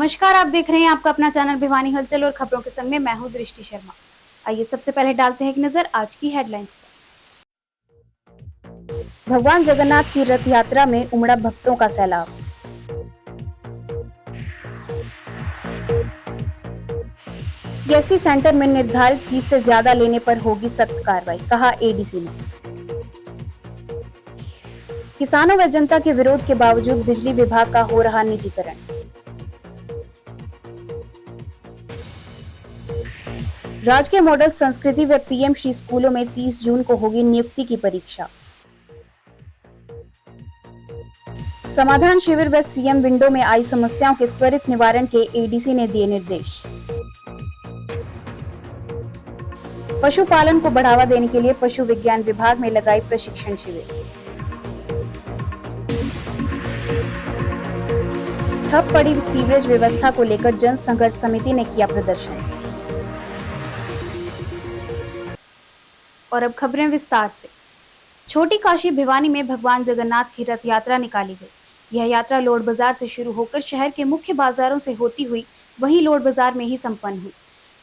नमस्कार, आप देख रहे हैं आपका अपना चैनल भिवानी हलचल और खबरों के संग में मैं हूं दृष्टि शर्मा। आइए सबसे पहले डालते हैं एक नजर आज की हेडलाइंस पर। भगवान जगन्नाथ की रथ यात्रा में उमड़ा भक्तों का सैलाब। सीएससी सेंटर में निर्धारित फीस से ज्यादा लेने पर होगी सख्त कार्रवाई, कहा एडीसी ने। किसानों व जनता के विरोध के बावजूद बिजली विभाग का हो रहा निजीकरण। राजकीय मॉडल संस्कृति व पीएम श्री स्कूलों में 30 जून को होगी नियुक्ति की परीक्षा। समाधान शिविर व सीएम विंडो में आई समस्याओं के त्वरित निवारण के एडीसी ने दिए निर्देश। पशुपालन को बढ़ावा देने के लिए पशु विज्ञान विभाग में लगाई प्रशिक्षण शिविर। ठप पड़ी सीवरेज व्यवस्था को लेकर जन संघर्ष समिति ने किया प्रदर्शन। और अब खबरें विस्तार से। छोटी काशी भिवानी में भगवान जगन्नाथ की रथ यात्रा निकाली गई। यह यात्रा लोड बाजार से शुरू होकर शहर के मुख्य बाजारों से होती हुई वहीं लोड बाजार में ही संपन्न हुई।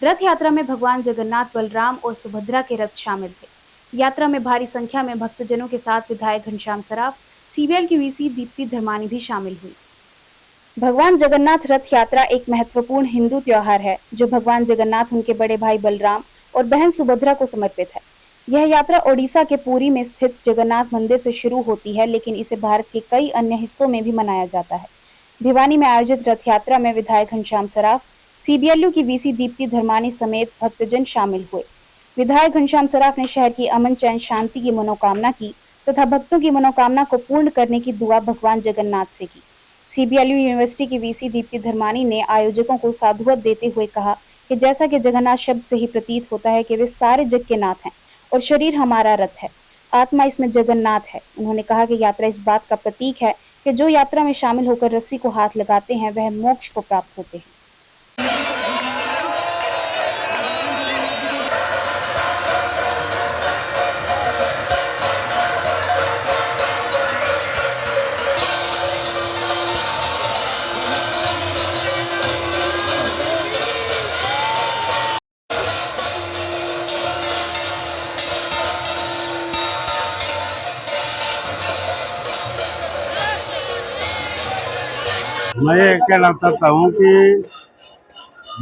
रथ यात्रा में भगवान जगन्नाथ, बलराम और सुभद्रा के रथ शामिल थे। यात्रा में भारी संख्या में भक्तजनों के साथ विधायक घनश्याम सराफ, सीबीएल की वीसी दीप्ति धर्मानी भी शामिल हुई। भगवान जगन्नाथ रथ यात्रा एक महत्वपूर्ण हिंदू त्योहार है जो भगवान जगन्नाथ, उनके बड़े भाई बलराम और बहन सुभद्रा को समर्पित है। यह यात्रा ओडिशा के पुरी में स्थित जगन्नाथ मंदिर से शुरू होती है, लेकिन इसे भारत के कई अन्य हिस्सों में भी मनाया जाता है। भिवानी में आयोजित रथ यात्रा में विधायक घनश्याम सराफ, सीबीएलयू की वीसी दीप्ति धर्मानी समेत भक्तजन शामिल हुए। विधायक घनश्याम सराफ ने शहर की अमन, चैन, शांति की मनोकामना की तथा भक्तों की मनोकामना को पूर्ण करने की दुआ भगवान जगन्नाथ से की। सीबीएलयू यूनिवर्सिटी की वीसी दीप्ति धर्मानी ने आयोजकों को साधुवाद देते हुए कहा कि जैसा कि जगन्नाथ शब्द से ही प्रतीत होता है कि वे सारे जग के नाथ हैं और शरीर हमारा रथ है, आत्मा इसमें जगन्नाथ है। उन्होंने कहा कि यात्रा इस बात का प्रतीक है कि जो यात्रा में शामिल होकर रस्सी को हाथ लगाते हैं वह मोक्ष को प्राप्त होते हैं। मैं ये कहना चाहता हूँ कि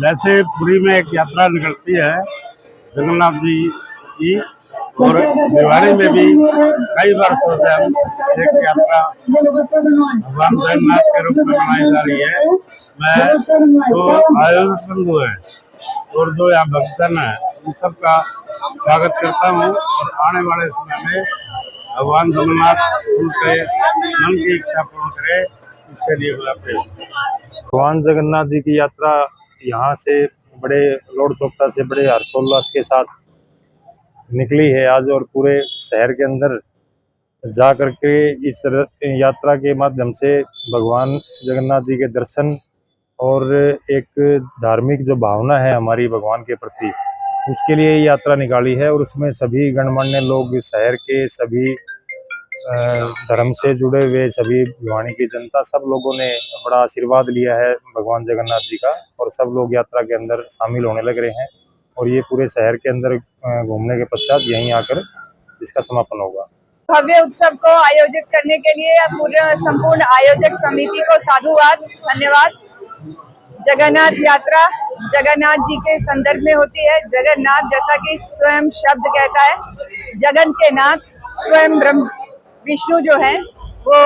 जैसे पुरी में एक यात्रा निकलती है जगन्नाथ जी की, और भिवानी में भी कई बार एक यात्रा भगवान जगन्नाथ के रूप में मनाई जा रही है। मैं जो आयोजक बंधु है और जो यहाँ भक्तजन है उन सबका स्वागत करता हूँ, और आने वाले समय में भगवान जगन्नाथ उनके मन की इच्छा पूर्ण करे, इसके लिए भगवान जगन्नाथ जी की यात्रा यहाँ से बड़े लोड चौकटा से बड़े हर्षोल्लास के साथ निकली है आज, और पूरे शहर के अंदर जा करके इस यात्रा के माध्यम से भगवान जगन्नाथ जी के दर्शन और एक धार्मिक जो भावना है हमारी भगवान के प्रति, उसके लिए ये यात्रा निकाली है। और उसमें सभी गणमान्य लोग, शहर के सभी धर्म से जुड़े हुए सभी भिवानी की जनता, सब लोगों ने बड़ा आशीर्वाद लिया है भगवान जगन्नाथ जी का, और सब लोग यात्रा के अंदर शामिल होने लग रहे हैं। और ये पूरे शहर के अंदर घूमने के पश्चात यहीं आकर इसका समापन होगा। भव्य उत्सव को आयोजित करने के लिए पूरे संपूर्ण आयोजक समिति को साधुवाद, धन्यवाद। जगन्नाथ यात्रा जगन्नाथ जी के संदर्भ में होती है। जगन्नाथ, जैसा कि स्वयं शब्द कहता है, जगन के नाथ स्वयं ब्रह्म विष्णु जो है वो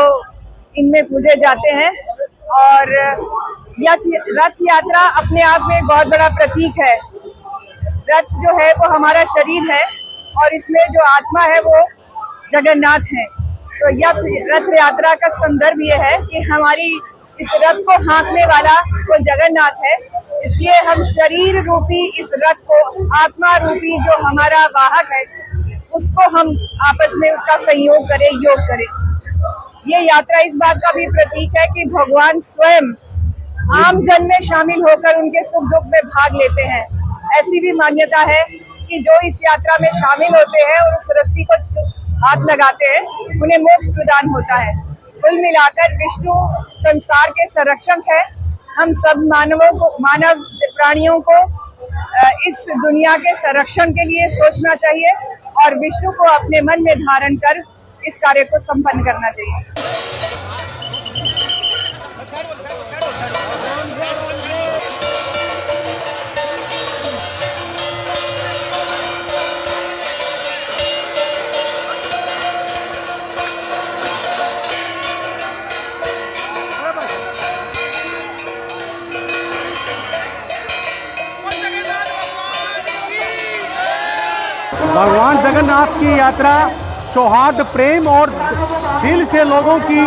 इनमें पूजे जाते हैं। और रथ यात्रा अपने आप में बहुत बड़ा प्रतीक है। रथ जो है वो हमारा शरीर है और इसमें जो आत्मा है वो जगन्नाथ है। तो यह रथ यात्रा का संदर्भ ये है कि हमारी इस रथ को हाँकने वाला वो जगन्नाथ है, इसलिए हम शरीर रूपी इस रथ को, आत्मा रूपी जो हमारा वाहक है, उसको हम आपस में उसका संयोग करें, योग करें। ये यात्रा इस बात का भी प्रतीक है कि भगवान स्वयं आम जन में शामिल होकर उनके सुख दुख में भाग लेते हैं। ऐसी भी मान्यता है कि जो इस यात्रा में शामिल होते हैं और उस रस्सी को हाथ लगाते हैं, उन्हें मोक्ष प्रदान होता है। कुल मिलाकर विष्णु संसार के संरक्षक है हम सब मानव प्राणियों को इस दुनिया के संरक्षण के लिए सोचना चाहिए और विष्णु को अपने मन में धारण कर इस कार्य को संपन्न करना चाहिए। भगवान जगन्नाथ की यात्रा सौहार्द, प्रेम और दिल से लोगों की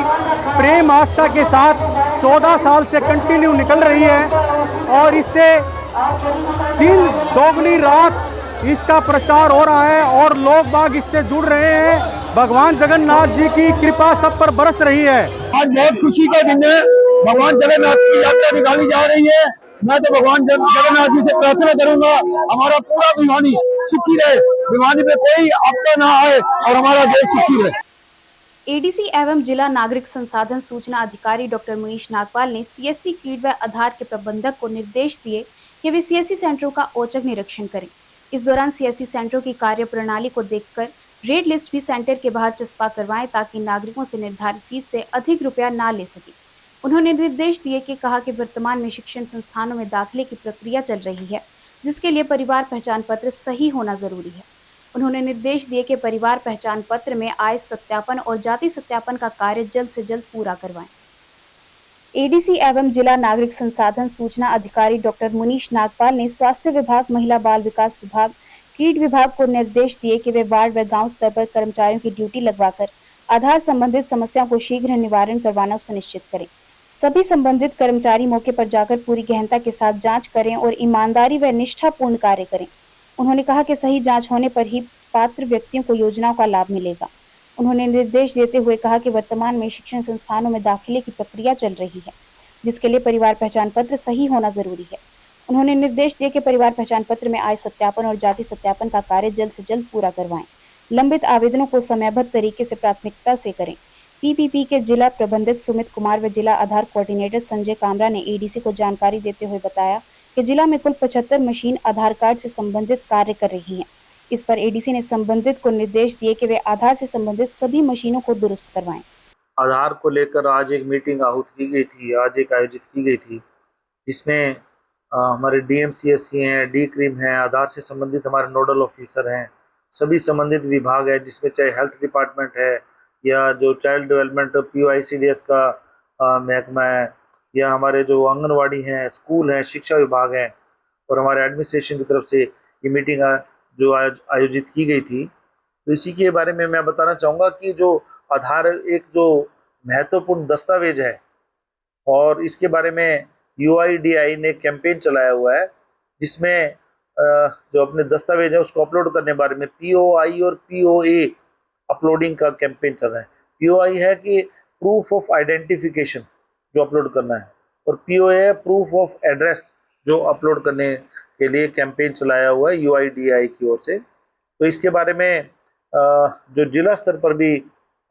प्रेम आस्था के साथ 14 साल से कंटिन्यू निकल रही है और इससे दिन दोगुनी रात इसका प्रचार हो रहा है और लोग बाग इससे जुड़ रहे हैं। भगवान जगन्नाथ जी की कृपा सब पर बरस रही है। आज बहुत खुशी का दिन है। भगवान जगन्नाथ की यात्रा निकाली जा रही है। मैं तो भगवान जगन्नाथ जी से प्रार्थना करूंगा हमारा पूरा भिवानी सुखी रहे, भिवानी पे कोई आपदा ना आए और हमारा देश सुखी रहे। एडीसी एवं जिला नागरिक संसाधन सूचना अधिकारी डॉक्टर मुनीश नागपाल ने सीएससी कीट व आधार के प्रबंधक को निर्देश दिए कि वे सीएससी सेंटरों का औचक निरीक्षण करें। इस दौरान सीएससी सेंटरों की कार्य प्रणाली को देखकर रेड लिस्ट भी सेंटर के बाहर चस्पा करवाएं ताकि नागरिकों से निर्धारित फीस से अधिक रुपया ना ले सके। उन्होंने निर्देश दिए कि कहा कि वर्तमान में शिक्षण संस्थानों में दाखिले की प्रक्रिया चल रही है, जिसके लिए परिवार पहचान पत्र सही होना जरूरी है। उन्होंने निर्देश दिए कि परिवार पहचान पत्र में आय सत्यापन और जाति सत्यापन का कार्य जल्द से जल्द पूरा करवाएं। एडीसी एवं जिला नागरिक संसाधन सूचना अधिकारी डॉक्टर मुनीश नागपाल ने स्वास्थ्य विभाग, महिला बाल विकास विभाग, कीट विभाग को निर्देश दिए कि वे वार्ड व गांव स्तर पर कर्मचारियों की ड्यूटी लगवाकर आधार संबंधित समस्याओं को शीघ्र निवारण करवाना सुनिश्चित करें। सभी संबंधित कर्मचारी मौके पर जाकर पूरी गहनता के साथ जांच करें और ईमानदारी व निष्ठापूर्ण कार्य करें। उन्होंने कहा कि सही जांच होने पर ही पात्र व्यक्तियों को योजनाओं का लाभ मिलेगा। उन्होंने निर्देश देते हुए कहा कि वर्तमान में शिक्षण संस्थानों में दाखिले की प्रक्रिया चल रही है, जिसके लिए परिवार पहचान पत्र सही होना जरूरी है। उन्होंने निर्देश दिए कि परिवार पहचान पत्र में आय सत्यापन और जाति सत्यापन का कार्य जल्द से जल्द पूरा करवाएं। लंबित आवेदनों को समयबद्ध तरीके से प्राथमिकता से करें। पीपीपी के जिला प्रबंधक सुमित कुमार व जिला आधार कोऑर्डिनेटर संजय कामरा ने एडीसी को जानकारी देते हुए बताया कि जिला में कुल 75 मशीन आधार कार्ड से संबंधित कार्य कर रही हैं। इस पर एडीसी ने संबंधित को निर्देश दिए कि वे आधार से संबंधित सभी मशीनों को दुरुस्त करवाएं। आधार को लेकर आज एक मीटिंग आयोजित की गई थी, जिसमें हमारे डीएमसीएससी हैं, डी क्रीम हैं, आधार से संबंधित हमारे नोडल ऑफिसर हैं, सभी संबंधित विभाग है, जिसमें चाहे हेल्थ डिपार्टमेंट है या जो चाइल्ड डेवलपमेंट POICDS का महकमा है या हमारे जो आंगनवाड़ी हैं, स्कूल हैं, शिक्षा विभाग है और हमारे एडमिनिस्ट्रेशन की तरफ से ये मीटिंग जो आज आयोजित की गई थी। तो इसी के बारे में मैं बताना चाहूँगा कि जो आधार एक जो महत्वपूर्ण दस्तावेज है और इसके बारे में UIDAI ने कैंपेन चलाया हुआ है, जिसमें जो अपने दस्तावेज है उसको अपलोड करने के बारे में POI और POA अपलोडिंग का कैंपेन चल रहा है। POI है कि प्रूफ ऑफ आइडेंटिफिकेशन जो अपलोड करना है और POA है प्रूफ ऑफ एड्रेस जो अपलोड करने के लिए कैंपेन चलाया हुआ है UIDAI की ओर से। तो इसके बारे में जो जिला स्तर पर भी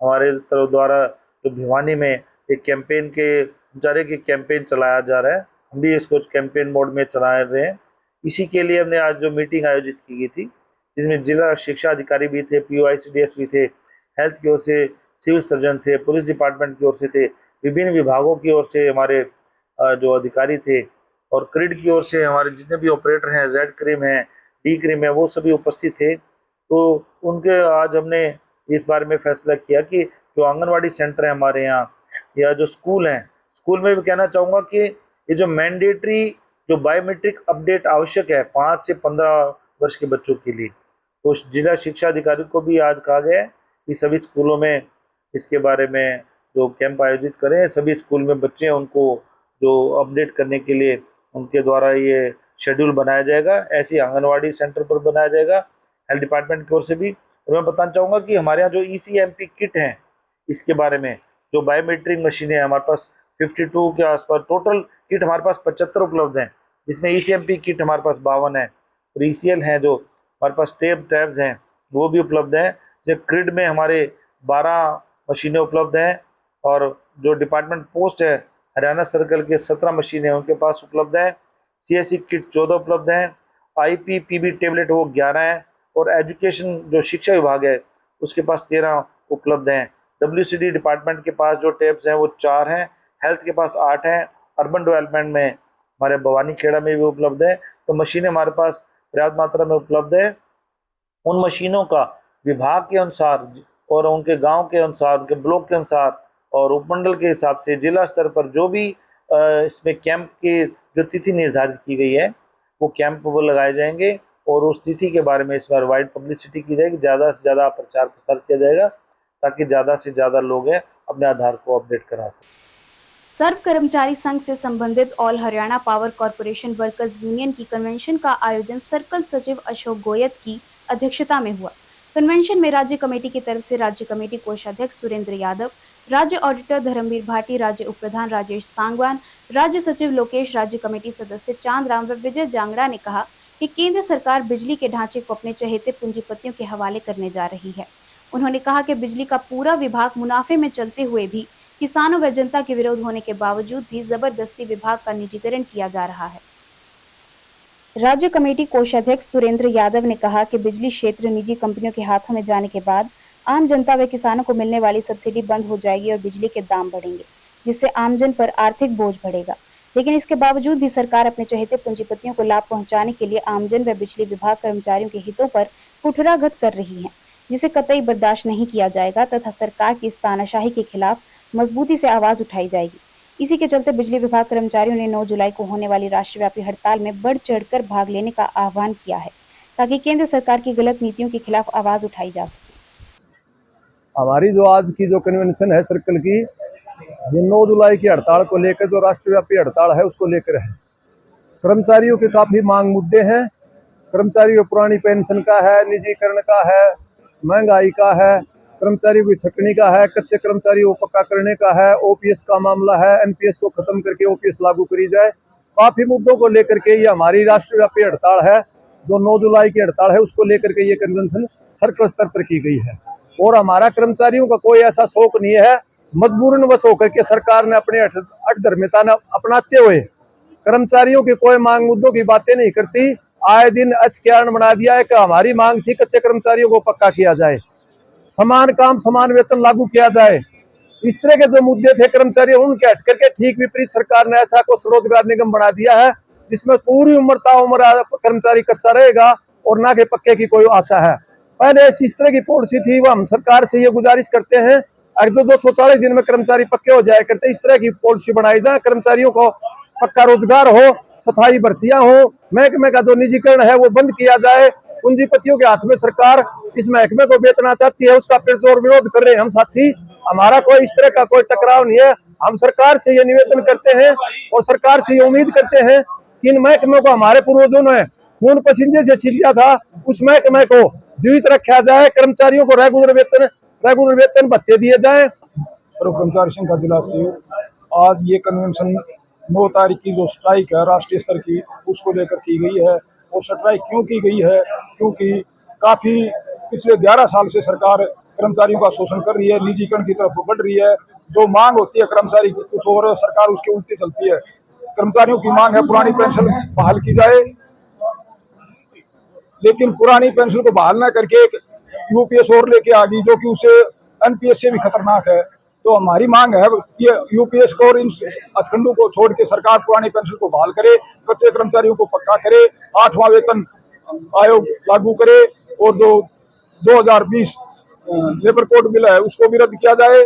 हमारे तरफ द्वारा जो भिवानी में एक कैंपेन के कैंपेन चलाया जा रहा है, हम भी इसको कैंपेन मोड में चला रहे हैं। इसी के लिए हमने आज जो मीटिंग आयोजित की गई थी, जिसमें जिला शिक्षा अधिकारी भी थे, POICDS भी थे, हेल्थ की ओर से सिविल सर्जन थे, पुलिस डिपार्टमेंट की ओर से थे, विभिन्न विभागों की ओर से हमारे जो अधिकारी थे और क्रिड की ओर से हमारे जितने भी ऑपरेटर हैं, जेड क्रीम है, डी क्रीम है, वो सभी उपस्थित थे। तो उनके आज हमने इस बारे में फैसला किया कि जो आंगनवाड़ी सेंटर है हमारे यहाँ या जो स्कूल हैं, स्कूल में भी कहना चाहूँगा कि ये जो मैंडेटरी जो बायोमेट्रिक अपडेट आवश्यक है 5 से 15 वर्ष के बच्चों के लिए, तो जिला शिक्षा अधिकारी को भी आज कहा गया है कि सभी स्कूलों में इसके बारे में जो कैंप आयोजित करें। सभी स्कूल में बच्चे हैं उनको जो अपडेट करने के लिए उनके द्वारा ये शेड्यूल बनाया जाएगा, ऐसे आंगनवाड़ी सेंटर पर बनाया जाएगा, हेल्थ डिपार्टमेंट की ओर से भी। और मैं बताना चाहूँगा कि हमारे यहाँ जो ECMP किट हैं, इसके बारे में जो बायोमेट्रिक मशीनें हैं हमारे पास 52 के आसपास, टोटल किट हमारे पास 75 उपलब्ध हैं, जिसमें ECMP किट हमारे पास 52 है और ECL हैं जो हमारे पास टैब्स हैं वो भी उपलब्ध हैं। जब क्रिड में हमारे 12 मशीनें उपलब्ध हैं और जो डिपार्टमेंट पोस्ट है हरियाणा सर्कल के 17 मशीनें उनके पास उपलब्ध हैं। CSC किट 14 उपलब्ध हैं। IPPB टेबलेट वो 11 हैं और एजुकेशन जो शिक्षा विभाग है उसके पास 13 उपलब्ध हैं। WCD डिपार्टमेंट के पास जो टैब्स हैं वो 4 हैं। हेल्थ के पास 8 हैं। अर्बन डेवलपमेंट में हमारे भवानी खेड़ा में भी उपलब्ध है। तो मशीनें हमारे पास पर्याप्त मात्रा में उपलब्ध है। उन मशीनों का विभाग के अनुसार और उनके गांव के अनुसार, उनके ब्लॉक के अनुसार और उपमंडल के हिसाब से जिला स्तर पर जो भी इसमें कैंप की जो तिथि निर्धारित की गई है वो कैंप वो लगाए जाएंगे और उस तिथि के बारे में इस बार वाइड पब्लिसिटी की जाएगी, ज़्यादा से ज़्यादा प्रचार प्रसार किया जाएगा ताकि ज़्यादा से ज़्यादा लोग हैं अपने आधार को अपडेट करा सकें। सर्व कर्मचारी संघ से संबंधित all Haryana power corporation workers union की कन्वेंशन का आयोजन सर्कल सचिव अशोक गोयत की अध्यक्षता में हुआ। कन्वेंशन में राज्य कमेटी की तरफ से राज्य कमेटी कोषाध्यक्ष सुरेंद्र यादव, राज्य ऑडिटर धर्मवीर भाटी, राज्य उपप्रधान राजेश सांगवान, राज्य सचिव लोकेश, राज्य कमेटी सदस्य चांदराम व विजय जांगड़ा ने कहा कि केंद्र सरकार बिजली के ढांचे को अपने चहेते पूंजीपतियों के हवाले करने जा रही है। उन्होंने कहा कि बिजली का पूरा विभाग मुनाफे में चलते हुए भी किसानों व जनता के विरोध होने के बावजूद भी जबरदस्ती विभाग का निजीकरण किया जा रहा है। राज्य कमेटी कोषाध्यक्ष सुरेंद्र यादव ने कहा कि बिजली क्षेत्र निजी कंपनियों के हाथों में जाने के बाद आम जनता व किसानों को मिलने वाली सब्सिडी बंद हो जाएगी और बिजली के दाम बढ़ेंगे, जिससे आमजन पर आर्थिक बोझ बढ़ेगा। लेकिन इसके बावजूद भी सरकार अपने चहेते पूंजीपतियों को लाभ पहुंचाने के लिए आमजन व बिजली विभाग कर्मचारियों के हितों पर कुठराघात कर रही है, जिसे कतई बर्दाश्त नहीं किया जाएगा तथा सरकार की इस तानाशाही के खिलाफ मजबूती से आवाज उठाई जाएगी। इसी के चलते बिजली विभाग कर्मचारियों ने 9 जुलाई को होने वाली राष्ट्रव्यापी हड़ताल में बढ़ चढ़कर भाग लेने का आह्वान किया है ताकि केंद्र सरकार की गलत नीतियों के खिलाफ आवाज उठाई जा सके। हमारी जो आज की जो कन्वेंशन है सर्कल की, ये 9 जुलाई की हड़ताल को लेकर जो राष्ट्रव्यापी हड़ताल है उसको लेकर है। कर्मचारियों के काफी मांग मुद्दे हैं। कर्मचारियों पुरानी पेंशन का है, निजीकरण का है, महंगाई का है, कर्मचारियों की छटनी का है, कच्चे कर्मचारियों को पक्का करने का है, OPS का मामला है, NPS को खत्म करके OPS लागू करी जाए। काफी मुद्दों को लेकर के ये हमारी राष्ट्रव्यापी हड़ताल है। जो 9 जुलाई की हड़ताल है उसको लेकर के ये कन्वेंशन सर्कल स्तर पर की गई है। और हमारा कर्मचारियों का कोई ऐसा शौक नहीं है। मजबूरन वश होकर के सरकार ने अपने अठधर्मिता अपनाते हुए कर्मचारियों की कोई मांग मुद्दों की बातें नहीं करती। आए दिन अचक्यारण बना दिया है कि हमारी मांग थी कच्चे कर्मचारियों को पक्का किया जाए, समान काम समान वेतन लागू किया जाए। इस तरह के जो मुद्दे थे कर्मचारियों उनके हट करके ठीक विपरीत सरकार ने ऐसा कुछ रोजगार निगम बना दिया है जिसमें पूरी उम्र ताउम्र कर्मचारी कच्चा रहेगा और ना के पक्के की कोई आशा है। पहले इस तरह की पॉलिसी थी, वो हम सरकार से ये गुजारिश करते हैं अगर 240 दिन में कर्मचारी पक्के हो जाए करते, इस तरह की पॉलिसी बनाई जाए, कर्मचारियों को पक्का रोजगार हो, स्थायी भर्तियां हो, महकमे का जो निजीकरण है वो बंद किया जाए। पूंजीपतियों के हाथ में सरकार इस महकमे को बेचना चाहती है, उसका पुरजोर विरोध कर रहे हैं हम साथी। हमारा कोई इस तरह का कोई टकराव नहीं है। हम सरकार से ये निवेदन करते हैं और सरकार से ये उम्मीद करते हैं कि इन महकमों को हमारे पूर्वजों ने खून पसीने से छीन लिया था, उस महकमे को जीवित रखा जाए, कर्मचारियों को रेगुलर वेतन भत्ते दिए जाए। सर्व कर्मचारी संघ का जिला सचिव, आज ये कन्वेंशन 9 तारीख की जो स्ट्राइक है राष्ट्रीय स्तर की उसको लेकर की गई है। और स्ट्राइक क्यों की गई है? क्योंकि काफी पिछले 11 साल से सरकार कर्मचारियों का शोषण कर रही है, निजीकरण की तरफ बढ़ रही है। जो मांग होती है कर्मचारी की कुछ और, सरकार उसके उल्टी चलती है। कर्मचारियों की मांग है पुरानी पेंशन बहाल की जाए, लेकिन पुरानी पेंशन को बहाल न करके एक UPS और लेके आ गई जो कि उसे NPS से भी खतरनाक है। तो हमारी मांग है कि UPS को और इन अखंडों को छोड़ के सरकार पुरानी पेंशन को बहाल करे, कच्चे कर्मचारियों को पक्का करे, 8वां वेतन आयोग लागू करे और जो 2020 लेबर कोड बिल है उसको भी रद्द किया जाए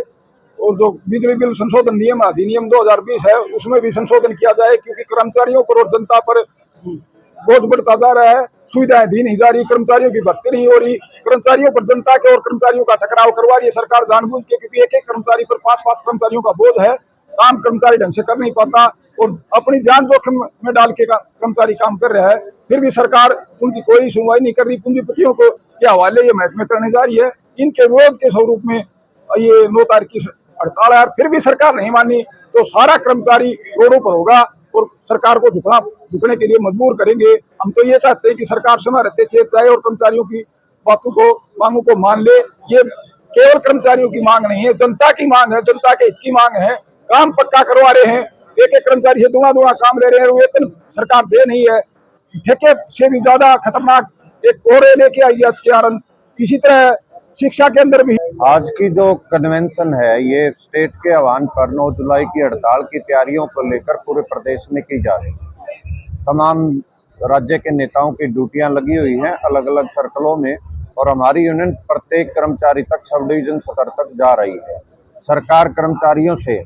और जो बिजली बिल संशोधन नियम अधिनियम 2020 है उसमें भी संशोधन किया जाए, क्योंकि कर्मचारियों पर और जनता पर बोझ बढ़ता जा रहा है। सुविधाएं दी नहीं जा रही, कर्मचारियों की भर्ती नहीं हो रही, कर्मचारियों पर जनता के और कर्मचारियों का टकराव करवा रही है सरकार जानबूझ के, क्योंकि एक कर्मचारी पर 5 कर्मचारियों का बोझ है। काम कर्मचारी ढंग से कर नहीं पाता और अपनी जान जोखिम में डाल के कर्मचारी काम कर रहा है, फिर भी सरकार उनकी कोई सुनवाई नहीं कर रही। पूंजीपतियों को के हवाले ये महकमे करने जा रही है। इनके विरोध के स्वरूप में ये 9 तारीख की हड़ताल है। फिर भी सरकार नहीं मानी तो सारा कर्मचारी रोडों पर होगा और सरकार को झुकने के लिए मजबूर करेंगे। हम तो ये चाहते हैं कि सरकार समय रहते चेत जाए और कर्मचारियों की बातों को मांगों को मान ले। ये केवल कर्मचारियों की मांग नहीं है, जनता की मांग है, जनता के हित की मांग है। काम पक्का करवा रहे हैं, एक एक कर्मचारी से दुआ काम ले रहे हैं, वेतन सरकार दे नहीं है। ठेके से भी ज्यादा खतरनाक एक और लेके आई है के कारण। इसी तरह शिक्षा के अंदर भी आज की जो कन्वेंशन है ये स्टेट के आह्वान पर 9 जुलाई की हड़ताल की तैयारियों को लेकर पूरे प्रदेश में की जा रही है। तमाम राज्य के नेताओं की ड्यूटियां लगी हुई हैं अलग अलग सर्कलों में, और हमारी यूनियन प्रत्येक कर्मचारी तक, सब डिवीजन स्तर तक जा रही है। सरकार कर्मचारियों से,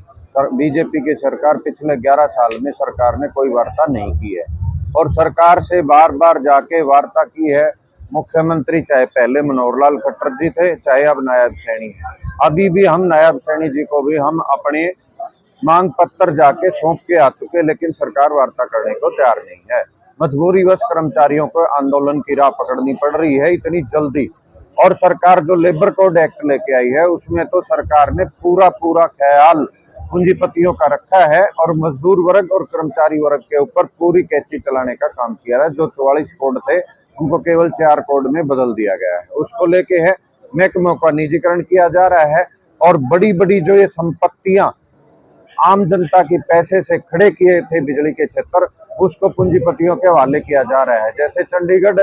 बीजेपी की सरकार पिछले 11 साल में सरकार ने कोई वार्ता नहीं की है, और सरकार से बार बार जाके वार्ता की है मुख्यमंत्री, चाहे पहले मनोहर लाल खट्टर जी थे, चाहे अब नायब सैनी। अभी भी हम नायब सैनी जी को भी हम अपने मांग पत्र जाके सौंप के आ चुके, लेकिन सरकार वार्ता करने को तैयार नहीं है। मजबूरीवश कर्मचारियों को आंदोलन की राह पकड़नी पड़ रही है इतनी जल्दी। और सरकार जो लेबर कोड एक्ट लेके आई है उसमें तो सरकार ने पूरा ख्याल पूंजीपतियों का रखा है, और मजदूर वर्ग और कर्मचारी वर्ग के ऊपर पूरी कैची चलाने का काम किया है। जो 44 कोड थे उनको केवल 4 कोड में बदल दिया गया है। उसको लेके है महकमों का निजीकरण किया जा रहा है, और बड़ी बड़ी जो ये संपत्तियां आम जनता की पैसे से खड़े किए थे बिजली के क्षेत्र, उसको पूंजीपतियों के हवाले किया जा रहा है। जैसे चंडीगढ़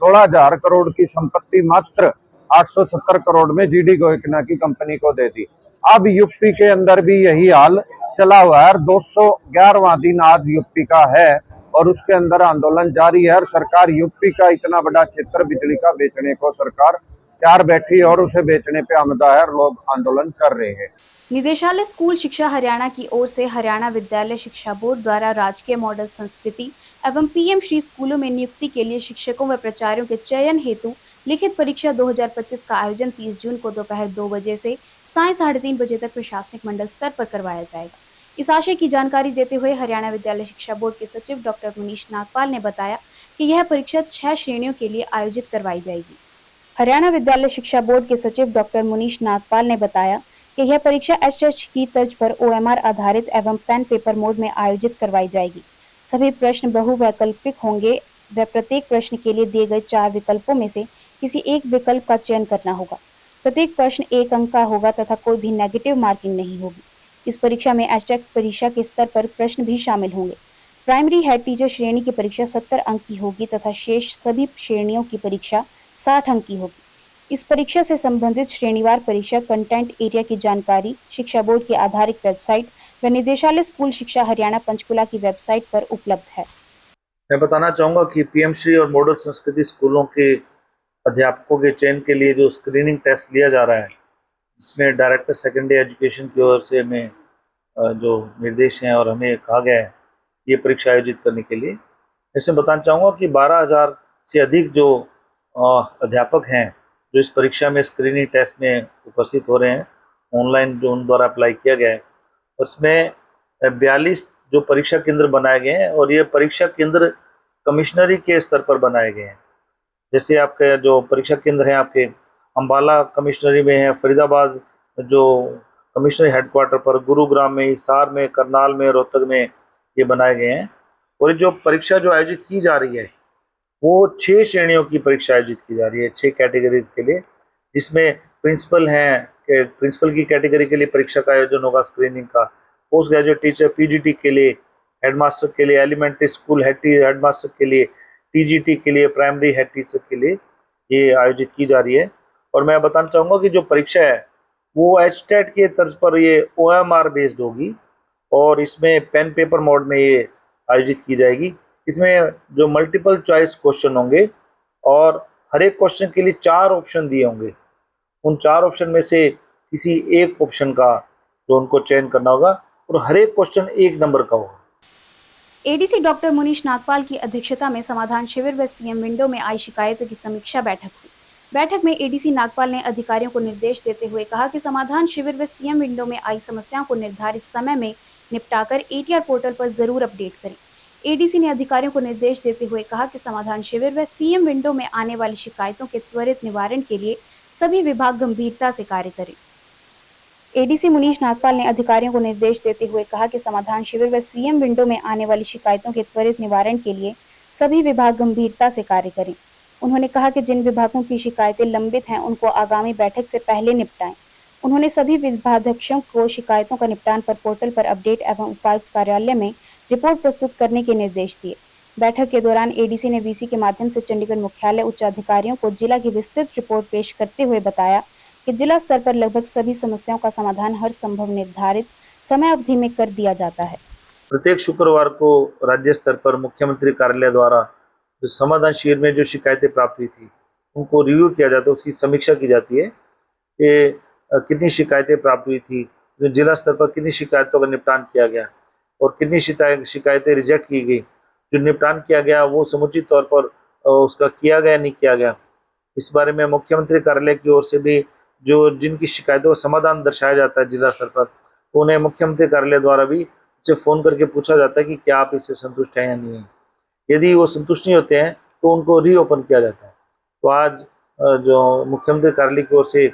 16,000 करोड़ की संपत्ति मात्र 870 करोड़ में जीडी गोयकना की कंपनी को दे दी। अब यूपी के अंदर भी यही हाल चला हुआ है। 211वां दिन आज यूपी का है, और उसके अंदर आंदोलन जारी है। और सरकार यूपी का इतना बड़ा क्षेत्र बिजली का बेचने को सरकार तैयार बैठी, और उसे बेचने पे आमदा है, और लोग आंदोलन कर रहे हैं। निदेशालय स्कूल शिक्षा हरियाणा की ओर से हरियाणा विद्यालय शिक्षा बोर्ड द्वारा राजकीय मॉडल संस्कृति एवं पीएम श्री स्कूलों में नियुक्ति के लिए शिक्षकों व प्राचार्यों के चयन हेतु लिखित परीक्षा 2025 का आयोजन 30 जून को दोपहर 2 बजे से सायं 3:30 बजे तक प्रशासनिक मंडल स्तर पर करवाया जाएगा। इस आशय की जानकारी देते हुए हरियाणा विद्यालय शिक्षा बोर्ड के सचिव डॉक्टर मुनीश नागपाल ने बताया कि यह परीक्षा 6 श्रेणियों के लिए आयोजित करवाई जाएगी। हरियाणा विद्यालय शिक्षा बोर्ड के सचिव डॉक्टर मुनीश नागपाल ने बताया कि यह परीक्षा HH की तर्ज पर OMR आधारित एवं पेन पेपर मोड में आयोजित करवाई जाएगी। सभी प्रश्न बहुवैकल्पिक होंगे व प्रत्येक प्रश्न के लिए दिए गए 4 विकल्पों में से किसी एक विकल्प का चयन करना होगा। प्रत्येक प्रश्न 1 अंक का होगा तथा कोई भी नेगेटिव मार्किंग नहीं होगी। इस परीक्षा में HTEC परीक्षा के स्तर पर प्रश्न भी शामिल होंगे। प्राइमरी हेड टीचर श्रेणी की परीक्षा 70 अंक की होगी तथा शेष सभी श्रेणियों की परीक्षा 60 अंक की होगी। इस परीक्षा से संबंधित श्रेणीवार परीक्षा कंटेंट एरिया की जानकारी शिक्षा बोर्ड की आधारित वेबसाइट व निदेशालय स्कूल शिक्षा हरियाणा पंचकुला की वेबसाइट पर उपलब्ध है। मैं बताना चाहूँगा कि पीएम श्री और मॉडल संस्कृति स्कूलों के अध्यापकों के चयन के लिए जो स्क्रीनिंग टेस्ट लिया जा रहा है, इसमें डायरेक्टर सेकेंडरी एजुकेशन की ओर से हमें जो निर्देश हैं और हमें कहा गया है ये परीक्षा आयोजित करने के लिए। इसमें बताना चाहूँगा कि 12,000 से अधिक जो अध्यापक हैं जो इस परीक्षा में स्क्रीनिंग टेस्ट में उपस्थित हो रहे हैं, ऑनलाइन जो उन द्वारा अप्लाई किया गया है, और इसमें 42 जो परीक्षा केंद्र बनाए गए हैं, और ये परीक्षा केंद्र कमिश्नरी के स्तर पर बनाए गए हैं। जैसे आपके जो परीक्षा केंद्र हैं आपके अम्बाला कमिश्नरी में है, फरीदाबाद जो कमिश्नरी हेडक्वार्टर पर, गुरुग्राम में, हिसार में, करनाल में, रोहतक में ये बनाए गए हैं। और ये जो परीक्षा जो आयोजित की जा रही है वो 6 श्रेणियों की परीक्षा आयोजित की जा रही है, 6 कैटेगरीज के लिए, जिसमें प्रिंसिपल हैं, प्रिंसिपल की कैटेगरी के लिए परीक्षा का आयोजन होगा स्क्रीनिंग का, पोस्ट ग्रेजुएट टीचर पीजीटी के लिए, हेडमास्टर के लिए, एलिमेंट्री स्कूल हेडमास्टर के लिए, टीजीटी के लिए, प्राइमरी हेड टीचर के लिए ये आयोजित की जा रही है। और मैं बताना चाहूँगा कि जो परीक्षा है वो HTET के तर्ज पर ये OMR बेस्ड होगी, और इसमें पेन पेपर मोड में ये आयोजित की जाएगी। इसमें जो मल्टीपल चॉइस क्वेश्चन होंगे, और हर एक क्वेश्चन के लिए 4 ऑप्शन दिए होंगे। उन 4 ऑप्शन में से किसी एक ऑप्शन का जो उनको चयन करना होगा, और हर एक क्वेश्चन 1 नंबर का होगा। एडीसी डॉक्टर मुनीश नागपाल की अध्यक्षता में समाधान शिविर व सीएम विंडो में आई शिकायतों की समीक्षा बैठक हुई। बैठक में एडीसी नागपाल ने अधिकारियों को निर्देश देते हुए कहा कि समाधान शिविर व सीएम विंडो में आई समस्याओं को निर्धारित समय में निपटाकर ATR पोर्टल पर जरूर अपडेट करें। एडीसी ने अधिकारियों को निर्देश देते हुए कहा कि समाधान शिविर व सीएम विंडो में आने वाली शिकायतों के त्वरित निवारण के लिए सभी विभाग गंभीरता से कार्य करें। एडीसी मुनीश नागपाल ने अधिकारियों को निर्देश देते हुए कहा कि समाधान शिविर व सीएम विंडो में आने वाली शिकायतों के त्वरित निवारण के लिए सभी विभाग गंभीरता से कार्य करें। उन्होंने कहा कि जिन विभागों की शिकायतें लंबित हैं उनको आगामी बैठक से पहले निपटाएं। उन्होंने सभी विभागाध्यक्षों को शिकायतों का निपटान पर पोर्टल पर अपडेट एवं उपायुक्त कार्यालय में रिपोर्ट प्रस्तुत करने के निर्देश दिए। बैठक के दौरान एडीसी ने वीसी के माध्यम से चंडीगढ़ मुख्यालय उच्च अधिकारियों को जिला की विस्तृत रिपोर्ट पेश करते हुए बताया कि जिला स्तर पर लगभग सभी समस्याओं का समाधान हर संभव निर्धारित समय अवधि में कर दिया जाता है। प्रत्येक शुक्रवार को राज्य स्तर पर मुख्यमंत्री कार्यालय द्वारा जो समाधान शिविर में जो शिकायतें प्राप्त हुई थी उनको रिव्यू किया जाता है, उसकी समीक्षा की जाती है कि कितनी शिकायतें प्राप्त हुई थी, जो जिला स्तर पर कितनी शिकायतों का निपटान किया गया और कितनी शिकायतें रिजेक्ट की गई, जो निपटान किया गया वो समुचित तौर पर उसका किया गया नहीं किया गया। इस बारे में मुख्यमंत्री कार्यालय की ओर से भी जो जिनकी शिकायतों का समाधान दर्शाया जाता है जिला स्तर पर, उन्हें मुख्यमंत्री कार्यालय द्वारा भी से फ़ोन करके पूछा जाता है कि क्या आप इससे संतुष्ट हैं या नहीं है। यदि वो संतुष्ट नहीं होते हैं तो उनको रीओपन किया जाता है। तो आज जो मुख्यमंत्री कार्यालय की ओर से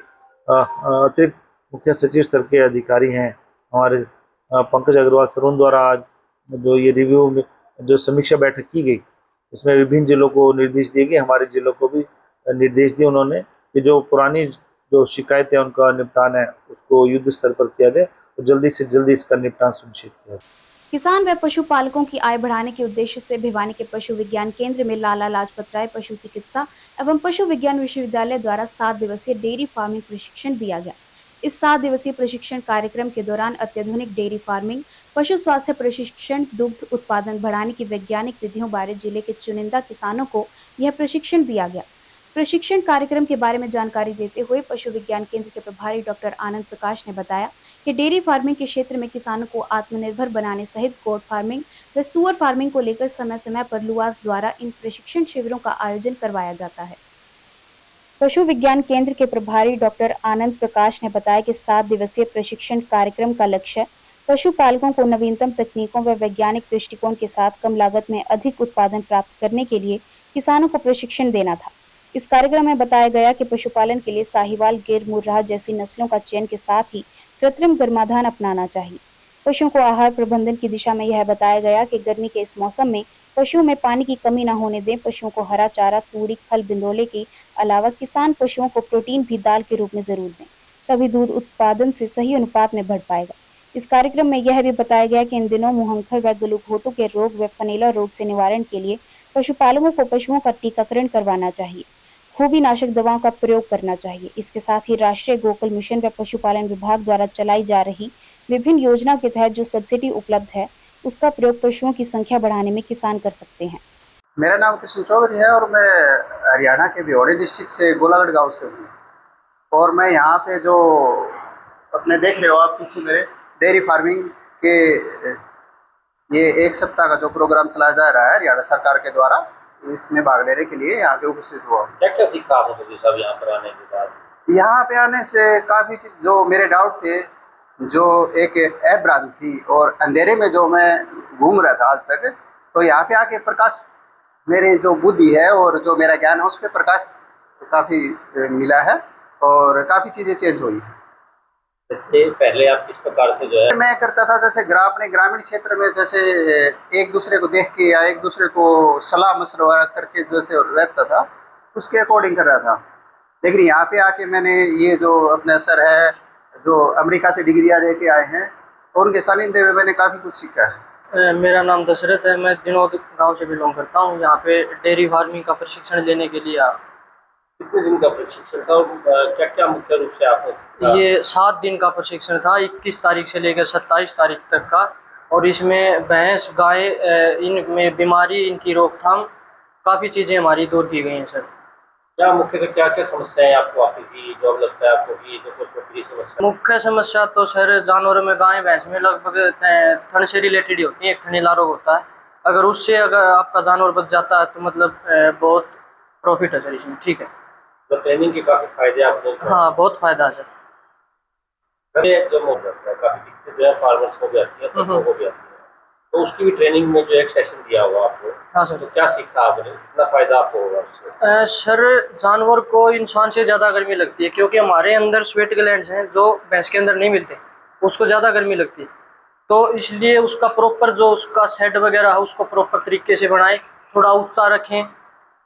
अतिरिक्त मुख्य सचिव स्तर के अधिकारी हैं हमारे पंकज अग्रवाल सरून द्वारा आज जो ये रिव्यू में जो समीक्षा बैठक की गई, उसमें विभिन्न जिलों को निर्देश दिए गए, हमारे जिलों को भी निर्देश दिए उन्होंने कि जो पुरानी जो शिकायतें उनका निपटान है उसको युद्ध स्तर पर किया जाए और जल्दी से जल्दी इसका निपटान सुनिश्चित किया जाए। किसान व पशुपालकों की आय बढ़ाने के उद्देश्य से भिवानी के पशु विज्ञान केंद्र में लाला लाजपत राय पशु चिकित्सा एवं पशु विज्ञान विश्वविद्यालय द्वारा 7 दिवसीय डेयरी फार्मिंग प्रशिक्षण दिया गया। इस 7 दिवसीय प्रशिक्षण कार्यक्रम के दौरान अत्याधुनिक डेयरी फार्मिंग, पशु स्वास्थ्य प्रशिक्षण, दुग्ध उत्पादन बढ़ाने की वैज्ञानिक विधियों बारे जिले के चुनिंदा किसानों को यह प्रशिक्षण दिया गया। प्रशिक्षण कार्यक्रम के बारे में जानकारी देते हुए पशु विज्ञान केंद्र के प्रभारी डॉक्टर आनंद प्रकाश ने बताया कि डेयरी फार्मिंग के क्षेत्र में किसानों को आत्मनिर्भर बनाने सहित गोट फार्मिंग व सुअर फार्मिंग को लेकर समय समय पर लुआस द्वारा इन प्रशिक्षण शिविरों का आयोजन करवाया जाता है। पशु विज्ञान केंद्र के प्रभारी डॉक्टर आनंद प्रकाश ने बताया कि 7 दिवसीय प्रशिक्षण कार्यक्रम का लक्ष्य पशुपालकों को नवीनतम तकनीकों व वैज्ञानिक दृष्टिकोण के साथ कम लागत में अधिक उत्पादन प्राप्त करने के लिए किसानों को प्रशिक्षण देना था। इस कार्यक्रम में बताया गया कि पशुपालन के लिए साहिवाल, गिर, मुर्राह जैसी नस्लों का चयन के साथ ही कृत्रिम गर्माधान अपनाना चाहिए। पशुओं को आहार प्रबंधन की दिशा में यह बताया गया कि गर्मी के इस मौसम में पशुओं में पानी की कमी न होने दें। पशुओं को हरा चारा, तूरी, खल, बिंदोले के अलावा किसान पशुओं को प्रोटीन भी दाल के रूप में जरूर दें, तभी दूध उत्पादन से सही अनुपात में बढ़ पाएगा। इस कार्यक्रम में यह भी बताया गया कि इन दिनों मुहंखर व गलघोटू के रोग व फनेला रोग से निवारण के लिए पशुपालकों को पशुओं का टीकाकरण करवाना चाहिए, खूबीनाशक दवाओं का प्रयोग करना चाहिए। इसके साथ ही राष्ट्रीय गोकुल मिशन व पशुपालन विभाग द्वारा चलाई जा रही विभिन्न योजनाओं के तहत जो सब्सिडी उपलब्ध है उसका प्रयोग पशुओं की संख्या बढ़ाने में किसान कर सकते हैं। मेरा नाम कृष्ण चौधरी है और मैं हरियाणा के भिवाड़ी डिस्ट्रिक्ट से गोलागढ़ गांव से हूँ। और मैं यहाँ पे जो अपने देख रहे हो आप पीछे मेरे डेयरी फार्मिंग के ये 1 सप्ताह का जो प्रोग्राम चलाया जा रहा है हरियाणा सरकार के द्वारा, इसमें भाग लेने के लिए यहाँ पे उपस्थित हुआ। क्या क्या सीखा आपने सब यहाँ पर आने के बाद? यहाँ पे आने से काफ़ी चीज़ जो मेरे डाउट थे, जो एक ऐप भ्रांति थी और अंधेरे में जो मैं घूम रहा था आज तक, तो यहाँ पे आके प्रकाश, मेरी जो बुद्धि है और जो मेरा ज्ञान है उस पर प्रकाश काफ़ी मिला है और काफ़ी चीज़ें चेंज हुई है। इससे पहले आप किस प्रकार से जो है मैं करता था, जैसे अपने ग्रामीण क्षेत्र में जैसे एक दूसरे को देख के या एक दूसरे को सलाह मशवरा करके जैसे रहता था, उसके अकॉर्डिंग कर रहा था। लेकिन यहाँ पे आके मैंने ये जो अपने सर है जो अमेरिका से डिग्रियाँ लेके आए हैं और उनके सानिध्य में मैंने काफ़ी कुछ सीखा है। मेरा नाम दशरथ है, मैं दिनोद गांव से बिलोंग करता हूं। यहाँ पे डेयरी फार्मिंग का प्रशिक्षण लेने के लिए आया। कितने दिन का प्रशिक्षण था? क्या क्या मुख्य रूप से आपने? ये 7 दिन का प्रशिक्षण था, 21 तारीख से लेकर 27 तारीख तक का। और इसमें भैंस, गाय, इनमें बीमारी, इनकी रोकथाम, काफ़ी चीज़ें हमारी दूर की गई हैं सर। क्या मुख्य क्या क्या समस्याएं आपको आती थी, जो अब लगता है आपको कि जो कुछ समस्या? मुख्य समस्या तो सर जानवरों में, गाय भैंस में लगभग थन से रिलेटेड ही होती है। एक थनैला रोग होता है, अगर उससे आपका जानवर बच जाता है तो मतलब बहुत प्रॉफिट है सर इसमें। ठीक है, तो ट्रेनिंग के काफ़ी फायदे आपको? हाँ, बहुत फायदा है सर। जो काफ़ी दिक्कत जो है फार्मर्स को भी आती है, पशुओं को भी आती है, तो उसकी भी ट्रेनिंग में जो एक सेशन दिया हुआ आपको। हाँ सर। तो क्या सीखा आपने, कितना फायदा आपको होगा उससे? सर जानवर को इंसान से ज़्यादा गर्मी लगती है, क्योंकि हमारे अंदर स्वेट ग्लैंड्स हैं जो भैंस के अंदर नहीं मिलते, उसको ज़्यादा गर्मी लगती है। तो इसलिए उसका प्रॉपर जो उसका सेट वगैरह है उसको प्रॉपर तरीके से बनाएं, थोड़ा ऊंचा रखें,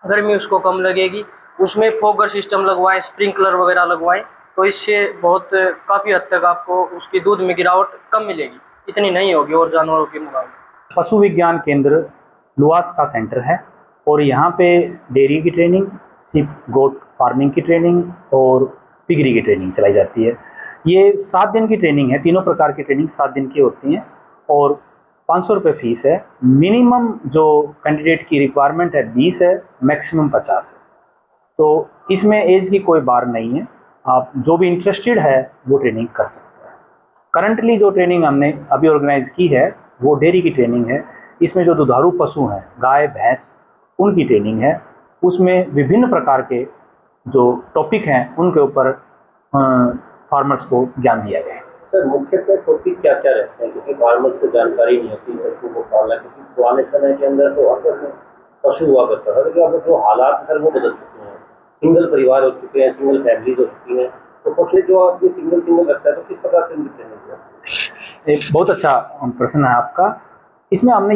गर्मी उसको कम लगेगी। उसमें फोगर सिस्टम लगवाएं, स्प्रिंकलर वगैरह लगवाएं, तो इससे बहुत काफ़ी हद तक आपको उसकी दूध में गिरावट कम मिलेगी, इतनी नहीं होगी और जानवरों के मुकाबले। पशु विज्ञान केंद्र लुआस का सेंटर है और यहाँ पे डेयरी की ट्रेनिंग, शिप गोट फार्मिंग की ट्रेनिंग और पिगरी की ट्रेनिंग चलाई जाती है। ये 7 दिन की ट्रेनिंग है, तीनों प्रकार की ट्रेनिंग 7 दिन की होती हैं और 500 रुपये फीस है। मिनिमम जो कैंडिडेट की रिक्वायरमेंट है 20 है, मैक्सिमम 50 है। तो इसमें एज की कोई बार नहीं है, आप जो भी इंटरेस्टेड है वो ट्रेनिंग कर सकते हैं। करंटली जो ट्रेनिंग हमने अभी ऑर्गेनाइज की है वो डेयरी की ट्रेनिंग है। इसमें जो दुधारू पशु हैं, गाय भैंस, उनकी ट्रेनिंग है। उसमें विभिन्न प्रकार के जो टॉपिक हैं उनके ऊपर फार्मर्स को ज्ञान दिया गया है। सर मुख्यतः टॉपिक क्या क्या रहते हैं, क्योंकि फार्मर्स को जानकारी नहीं होती पशु को पालना, क्योंकि पुराने समय के अंदर तो अगर पशु हुआ करता था, लेकिन अब जो हालात सर वो बदल चुके हैं, सिंगल परिवार हो चुके हैं, सिंगल फैमिलीज हो चुकी हैं, तो पशु जो आपकी सिंगल रखता है तो किस प्रकार से उनकी ट्रेनिंग होती है? एक बहुत अच्छा प्रश्न है आपका। इसमें हमने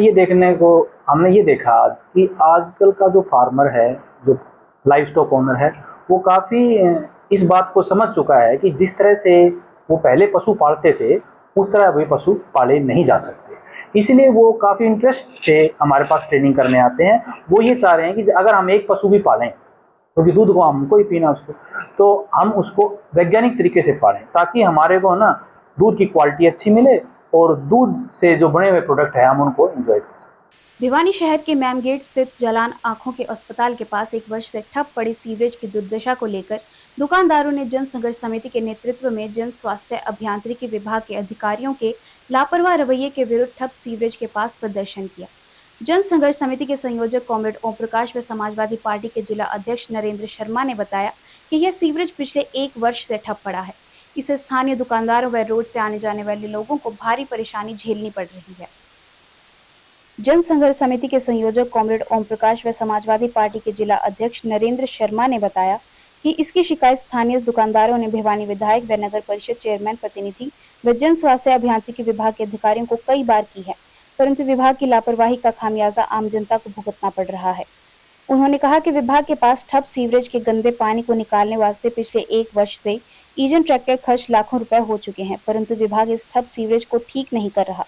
ये देखा कि आजकल का जो फार्मर है, जो लाइव स्टॉक ओनर है, वो काफ़ी इस बात को समझ चुका है कि जिस तरह से वो पहले पशु पालते थे उस तरह अभी पशु पाले नहीं जा सकते। इसलिए वो काफ़ी इंटरेस्ट से हमारे पास ट्रेनिंग करने आते हैं। वो ये चाह रहे हैं कि अगर हम एक पशु भी पालें, क्योंकि दूध को हमको ही पीना उसको, तो हम उसको वैज्ञानिक तरीके से पालें ताकि हमारे को ना दूध की क्वालिटी अच्छी मिले और दूध से जो बने हुए प्रोडक्ट है हम उनको एंजॉय कर सकें। भिवानी शहर के मैम गेट स्थित जलान आंखों के अस्पताल के पास 1 वर्ष से ठप पड़ी सीवरेज की दुर्दशा को लेकर दुकानदारों ने जन संघर्ष समिति के नेतृत्व में जन स्वास्थ्य अभियांत्रिकी विभाग के अधिकारियों के लापरवाह रवैये के विरुद्ध ठप सीवरेज के पास प्रदर्शन किया। जन संघर्ष समिति के संयोजक कॉमरेड ओम प्रकाश व समाजवादी पार्टी के जिला अध्यक्ष नरेंद्र शर्मा ने बताया कि यह सीवरेज पिछले 1 वर्ष से ठप पड़ा है। इससे स्थानीय दुकानदारों व रोड से आने जाने वाले लोगों को भारी परेशानी झेलनी पड़ रही है। जन संघर्ष समिति के संयोजक कॉमरेड ओम प्रकाश व समाजवादी पार्टी के जिला अध्यक्ष नरेंद्र शर्मा ने बताया कि इसकी शिकायत स्थानीय दुकानदारों ने भिवानी विधायक व नगर परिषद चेयरमैन प्रतिनिधि व जन स्वास्थ्य अभियांत्रिकी विभाग के अधिकारियों को कई बार की है, परंतु विभाग की लापरवाही का खामियाजा आम जनता को भुगतना पड़ रहा है। उन्होंने कहा कि विभाग के पास ठप सीवरेज के गंदे पानी को निकालने वास्ते पिछले 1 वर्ष से ईजन ट्रक के खर्च लाखों रुपए हो चुके हैं, परंतु विभाग इस ठप सीवरेज को ठीक नहीं कर रहा।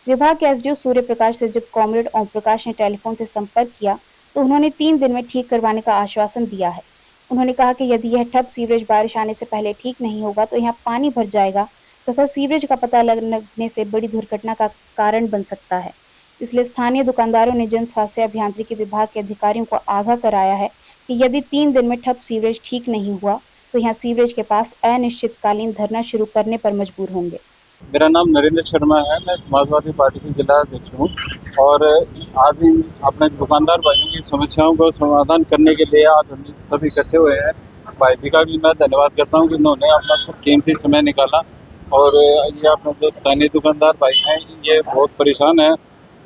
विभाग के एसडीओ सूर्य प्रकाश से जब कॉमरेड ओम प्रकाश ने टेलीफोन से संपर्क किया तो उन्होंने 3 दिन में ठीक करवाने का आश्वासन दिया है। उन्होंने कहा कि यदि यह ठप सीवरेज बारिश आने से पहले ठीक नहीं होगा तो यहाँ पानी भर जाएगा तथा सीवरेज का पता लगने से बड़ी दुर्घटना का कारण बन सकता है। इसलिए स्थानीय दुकानदारों ने जन स्वास्थ्य अभियांत्रिकी विभाग के अधिकारियों को आगाह कराया है कि यदि 3 दिन में ठप सीवरेज ठीक नहीं हुआ तो यहाँ सीवरेज के पास अनिश्चितकालीन धरना शुरू करने पर मजबूर होंगे। मेरा नाम नरेंद्र शर्मा है, मैं समाजवादी पार्टी के जिला अध्यक्ष हूँ और आज अपने दुकानदार भाइयों की समस्याओं को समाधान करने के लिए आज हम सभी इकट्ठे हुए हैं। भाई जी का भी मैं धन्यवाद करता हूँ कि उन्होंने अपना खूब कीमती समय निकाला और ये अपने जो स्थानीय दुकानदार भाई हैं ये बहुत परेशान है।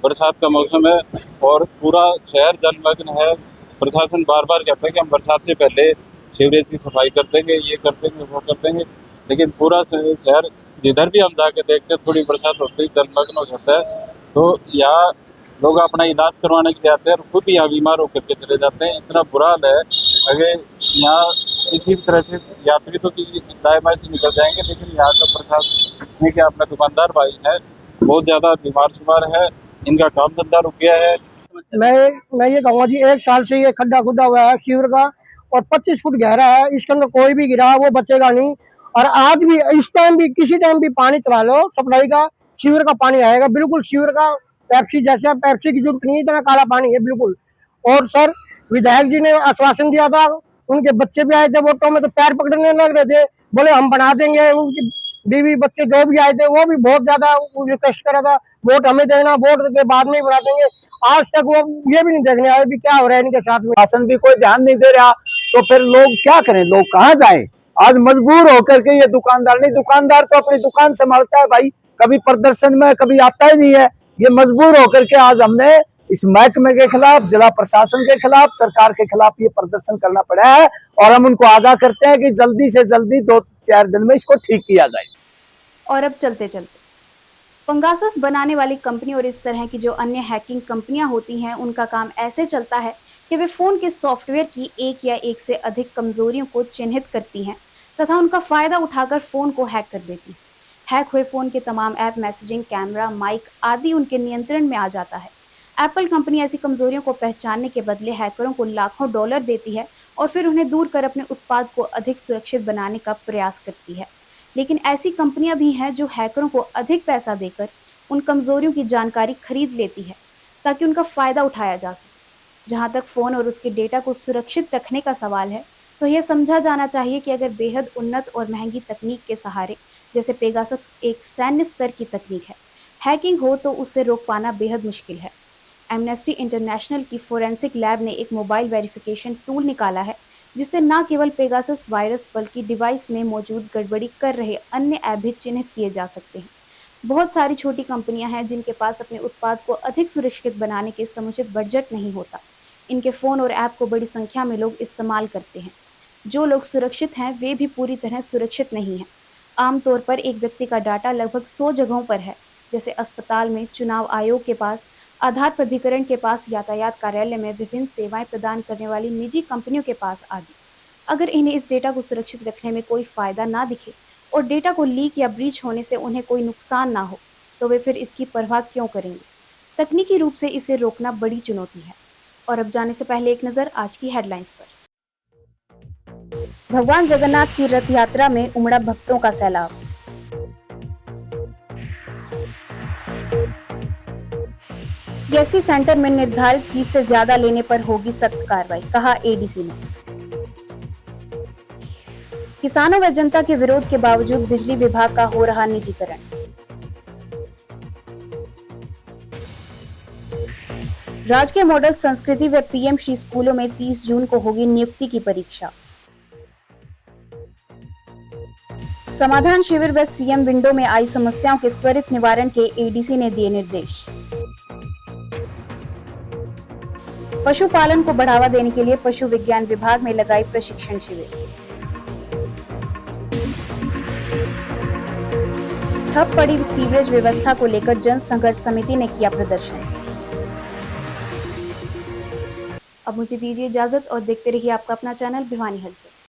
बरसात का मौसम है और पूरा शहर जलमग्न है। प्रशासन बार बार कहता है कि हम बरसात से पहले सीवरेज की सफाई कर देंगे, ये कर देंगे, वो कर देंगे, लेकिन पूरा शहर जिधर भी हम जाके देखते हैं थोड़ी बरसात होती है जलमग्न हो जाता है। तो यहाँ लोग अपना इलाज करवाने के लिए आते हैं और खुद यहाँ बीमार होकर के चले जाते हैं। इतना बुरा हाल है। अगर यहाँ इसी तरह से यात्री तो दाएं बाएं से निकल जाएंगे, लेकिन यहाँ का प्रशासन के अपने दुकानदार भाई हैं बहुत ज़्यादा बीमार शुमार है, इनका काम धंधा रुक गया है। मैं ये कहूँगा जी 1 साल से ये खड्डा खुदा हुआ है सीवर का और 25 फुट गहरा है। इसके अंदर कोई भी गिरा वो बचेगा नहीं। और आज भी इस टाइम भी किसी टाइम भी पानी चला लो सप्लाई का सीवर का पानी आएगा, बिल्कुल सीवर का पेप्सी जैसा, पेप्सी की जरूरत नहीं, इतना काला पानी है बिल्कुल। और सर विधायक जी ने आश्वासन दिया था, उनके बच्चे भी आए थे वोटों में तो पैर पकड़ने लग रहे थे, बोले हम बना देंगे। उनकी बीवी बच्चे जो भी आए थे वो भी बहुत ज्यादा रिक्वेस्ट करा था वोट हमें देना, वोट के बाद में ही बना देंगे। आज तक वो ये भी नहीं देखने आए भी क्या हो रहा है इनके साथ में। शासन भी कोई ध्यान नहीं दे रहा तो फिर लोग क्या करें, लोग कहाँ जाएं। आज मजबूर होकर के ये दुकानदार नहीं, दुकानदार तो अपनी दुकान संभालता है भाई, कभी प्रदर्शन में कभी आता ही नहीं है। ये मजबूर होकर के आज हमने इस महकमे के खिलाफ, जिला प्रशासन के खिलाफ, सरकार के खिलाफ ये प्रदर्शन करना पड़ा है और हम उनको आगाह करते हैं कि जल्दी से जल्दी 2-4 दिन में इसको ठीक किया जाए। और अब चलते चलते पंगासस बनाने वाली कंपनी और इस तरह की जो अन्य हैकिंग कंपनियां होती हैं उनका काम ऐसे चलता है कि वे फ़ोन के सॉफ्टवेयर की एक या एक से अधिक कमजोरियों को चिन्हित करती हैं तथा उनका फायदा उठाकर फोन को हैक कर देती है। हैक हुए फोन के तमाम ऐप, मैसेजिंग, कैमरा, माइक आदि उनके नियंत्रण में आ जाता है। एप्पल कंपनी ऐसी कमजोरियों को पहचानने के बदले हैकरों को लाखों डॉलर देती है और फिर उन्हें दूर कर अपने उत्पाद को अधिक सुरक्षित बनाने का प्रयास करती है। लेकिन ऐसी कंपनियां भी हैं जो हैकरों को अधिक पैसा देकर उन कमजोरियों की जानकारी खरीद लेती है ताकि उनका फायदा उठाया जा सके। जहां तक फोन और उसके डेटा को सुरक्षित रखने का सवाल है, तो यह समझा जाना चाहिए कि अगर बेहद उन्नत और महंगी तकनीक के सहारे, जैसे पेगासस एक सैन्य स्तर की तकनीक है, हैकिंग हो तो उससे रोक पाना बेहद मुश्किल है। एमनेस्टी इंटरनेशनल की फोरेंसिक लैब ने एक मोबाइल वेरिफिकेशन टूल निकाला है जिससे न केवल पेगासस वायरस बल्कि डिवाइस में मौजूद गड़बड़ी कर रहे अन्य ऐप भी चिन्हित किए जा सकते हैं। बहुत सारी छोटी कंपनियां हैं जिनके पास अपने उत्पाद को अधिक सुरक्षित बनाने के समुचित बजट नहीं होता। इनके फ़ोन और ऐप को बड़ी संख्या में लोग इस्तेमाल करते हैं। जो लोग सुरक्षित हैं वे भी पूरी तरह सुरक्षित नहीं हैं। आमतौर पर एक व्यक्ति का डाटा लगभग 100 जगहों पर है, जैसे अस्पताल में, चुनाव आयोग के पास, आधार प्राधिकरण के पास, यातायात कार्यालय में, विभिन्न सेवाएं प्रदान करने वाली निजी कंपनियों के पास आदि। अगर इन्हें इस डेटा को सुरक्षित रखने में कोई फ़ायदा ना दिखे और डेटा को लीक या ब्रीच होने से उन्हें कोई नुकसान ना हो, तो वे फिर इसकी परवाह क्यों करेंगे। तकनीकी रूप से इसे रोकना बड़ी चुनौती है। और अब जाने से पहले एक नज़र आज की हेडलाइंस पर। भगवान जगन्नाथ की रथ यात्रा में उमड़ा भक्तों का सैलाब। सीएससी सेंटर में निर्धारित फीस से ज्यादा लेने पर होगी सख्त कार्रवाई, कहा एडीसी ने। किसानों व जनता के विरोध के बावजूद बिजली विभाग का हो रहा निजीकरण। राजकीय मॉडल संस्कृति व पीएम श्री स्कूलों में 30 जून को होगी नियुक्ति की परीक्षा। समाधान शिविर व सीएम विंडो में आई समस्याओं के त्वरित निवारण के एडीसी ने दिए निर्देश। पशुपालन को बढ़ावा देने के लिए पशु विज्ञान विभाग में लगाई प्रशिक्षण शिविर। ठप पड़ी सीवरेज व्यवस्था को लेकर जन संघर्ष समिति ने किया प्रदर्शन। अब मुझे दीजिए इजाजत और देखते रहिए आपका अपना चैनल भिवानी हलचल।